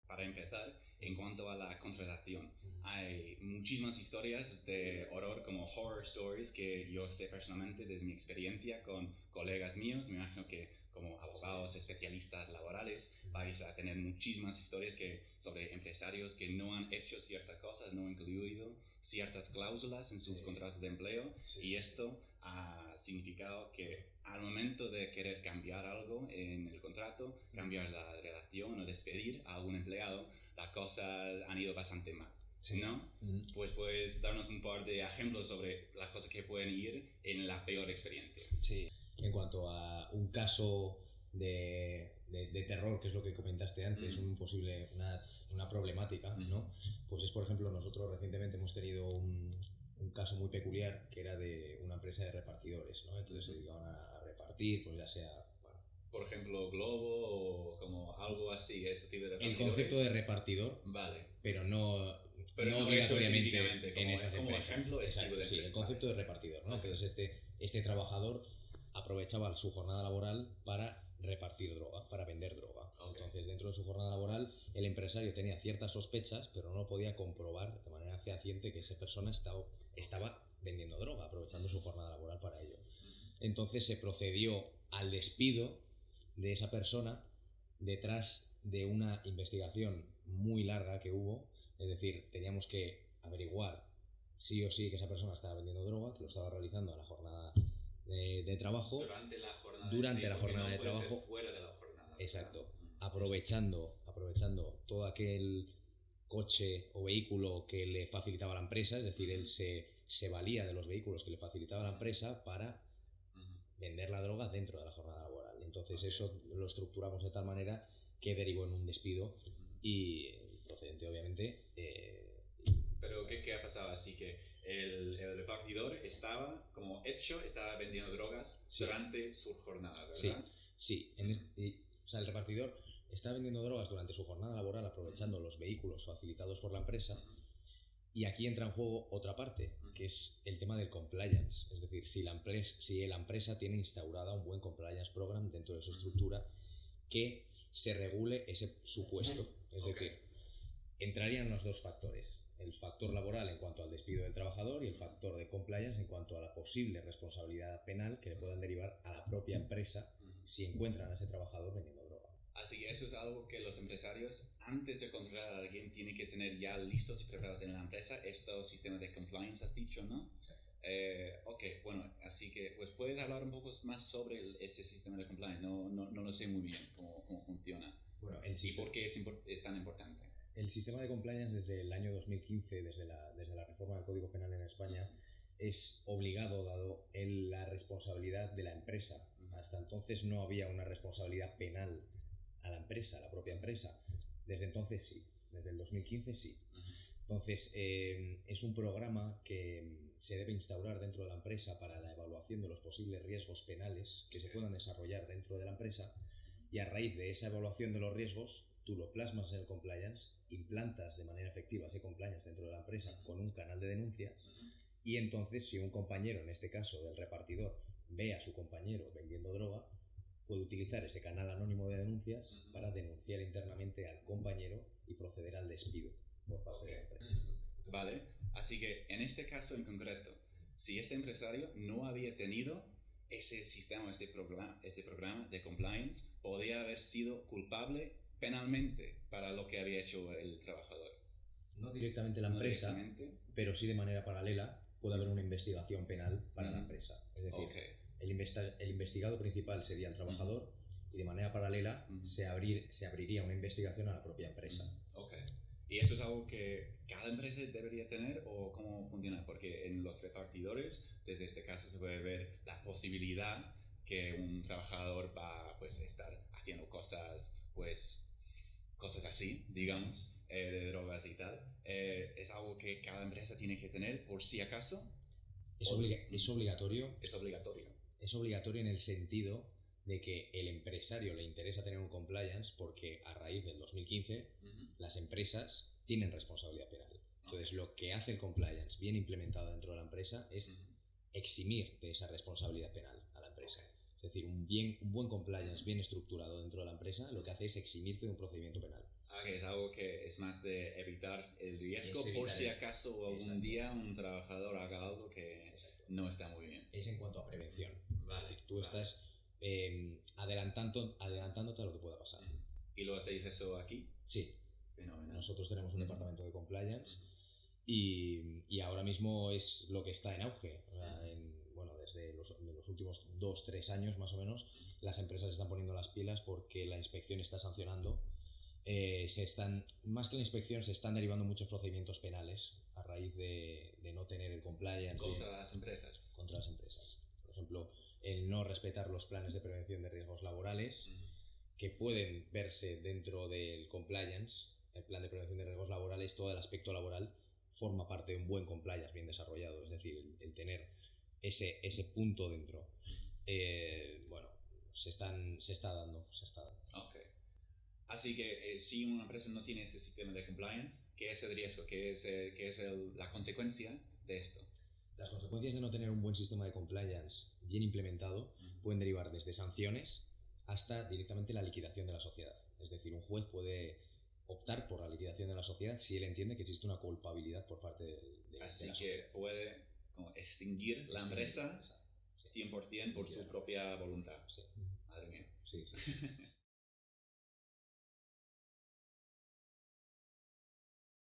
para empezar, en cuanto a la contratación, hay muchísimas historias de horror, como horror stories, que yo sé personalmente desde mi experiencia con colegas míos. Me imagino que como abogados especialistas laborales vais a tener muchísimas historias sobre empresarios que no han hecho ciertas cosas, no han incluido ciertas cláusulas en sus contratos de empleo, y esto ha significado que al momento de querer cambiar algo en el contrato, cambiar la relación o despedir a algún empleado, las cosas han ido bastante mal, ¿no? Pues puedes darnos un par de ejemplos sobre las cosas que pueden ir en la peor experiencia. Sí. En cuanto a un caso de terror, que es lo que comentaste antes, una problemática, ¿no? Pues es, por ejemplo, nosotros recientemente hemos tenido un caso muy peculiar, que era de una empresa de repartidores, ¿no? Entonces se dedicaban a repartir, pues ya sea... Bueno, por ejemplo, Globo o como algo así, ese tipo de repartidores. El concepto de repartidor, vale, pero no eso obligatoriamente en esas como empresas. Ejemplo, exacto, sí, el concepto de repartidor, ¿no? Okay. Entonces este trabajador aprovechaba su jornada laboral para repartir droga, para vender droga. Okay. Entonces, dentro de su jornada laboral, el empresario tenía ciertas sospechas, pero no podía comprobar de manera fehaciente que esa persona estaba vendiendo droga, aprovechando su jornada laboral para ello. Entonces se procedió al despido de esa persona detrás de una investigación muy larga que hubo. Es decir, teníamos que averiguar sí o sí que esa persona estaba vendiendo droga, que lo estaba realizando a la jornada de trabajo. Durante la jornada de trabajo. Fuera de la jornada. Exacto. Aprovechando todo aquel coche o vehículo que le facilitaba la empresa, es decir, él se valía de los vehículos que le facilitaba la empresa para vender la droga dentro de la jornada laboral. Entonces eso lo estructuramos de tal manera que derivó en un despido y procedente, obviamente. Pero ¿qué ha pasado? Así que el repartidor estaba vendiendo drogas durante su jornada, ¿verdad? Sí. O sea, el repartidor estaba vendiendo drogas durante su jornada laboral, aprovechando los vehículos facilitados por la empresa. Y aquí entra en juego otra parte, que es el tema del compliance. Es decir, si la empresa tiene instaurada un buen compliance program dentro de su estructura que se regule ese supuesto. Es decir, entrarían los dos factores. El factor laboral en cuanto al despido del trabajador y el factor de compliance en cuanto a la posible responsabilidad penal que le puedan derivar a la propia empresa si encuentran a ese trabajador vendiendo droga. Así que eso es algo que los empresarios, antes de contratar a alguien, tienen que tener ya listos y preparados en la empresa. Estos sistemas de compliance has dicho, ¿no? Sí. Bueno, así que pues puedes hablar un poco más sobre ese sistema de compliance. No lo sé muy bien cómo funciona. Bueno, ¿Y por qué es tan importante? El sistema de compliance desde el año 2015, desde la reforma del Código Penal en España, es obligado dado la responsabilidad de la empresa. Hasta entonces no había una responsabilidad penal a la empresa, a la propia empresa. Desde entonces sí, desde el 2015 sí. Entonces es un programa que se debe instaurar dentro de la empresa para la evaluación de los posibles riesgos penales que se puedan desarrollar dentro de la empresa, y a raíz de esa evaluación de los riesgos tú lo plasmas en el compliance, implantas de manera efectiva ese compliance dentro de la empresa con un canal de denuncias, y entonces si un compañero, en este caso del repartidor, ve a su compañero vendiendo droga, puede utilizar ese canal anónimo de denuncias para denunciar internamente al compañero y proceder al despido por parte de la empresa. Vale, así que en este caso en concreto, si este empresario no había tenido ese sistema, este programa de compliance, podría haber sido culpable penalmente para lo que había hecho el trabajador. No directamente la empresa, pero sí de manera paralela puede haber una investigación penal para la empresa. Es decir, el investigado principal sería el trabajador y de manera paralela se abriría una investigación a la propia empresa. ¿Y eso es algo que cada empresa debería tener o cómo funciona? Porque en los repartidores, desde este caso se puede ver la posibilidad que un trabajador va a estar haciendo cosas así, digamos, de drogas y tal. ¿Es algo que cada empresa tiene que tener por si acaso? Es obligatorio. Es obligatorio. Es obligatorio en el sentido de que el empresario le interesa tener un compliance porque a raíz del 2015 las empresas tienen responsabilidad penal. Entonces lo que hace el compliance bien implementado dentro de la empresa es eximir de esa responsabilidad penal a la empresa. Es decir, un buen compliance bien estructurado dentro de la empresa lo que hace es eximirte de un procedimiento penal. que es algo que es más de evitar el riesgo Es por evitar si el- acaso algún Exacto. día un trabajador haga Exacto. algo que Exacto. no está muy bien. Es en cuanto a prevención. Vale, Es decir, tú vale. estás adelantándote a lo que pueda pasar. ¿Y lo hacéis eso aquí? Sí, Fenomenal. nosotros tenemos un departamento de compliance y ahora mismo es lo que está en auge. O sea, bueno, desde los últimos 2-3 años más o menos, las empresas están poniendo las pilas porque la inspección está sancionando. Más que la inspección, se están derivando muchos procedimientos penales a raíz de no tener el compliance Contra las empresas. contra las empresas. Por ejemplo, el no respetar los planes de prevención de riesgos laborales, que pueden verse dentro del compliance. El plan de prevención de riesgos laborales, todo el aspecto laboral forma parte de un buen compliance bien desarrollado, es decir, el tener ese punto dentro. Bueno, se está dando. Ok. Así que si una empresa no tiene este sistema de compliance, ¿qué es el riesgo? ¿Qué es la consecuencia de esto? Las consecuencias de no tener un buen sistema de compliance bien implementado pueden derivar desde sanciones hasta directamente la liquidación de la sociedad. Es decir, un juez puede optar por la liquidación de la sociedad si él entiende que existe una culpabilidad por parte de Así la que sociedad. puede como extinguir la empresa Exacto. 100% por su propia voluntad. Sí. Madre mía. Sí.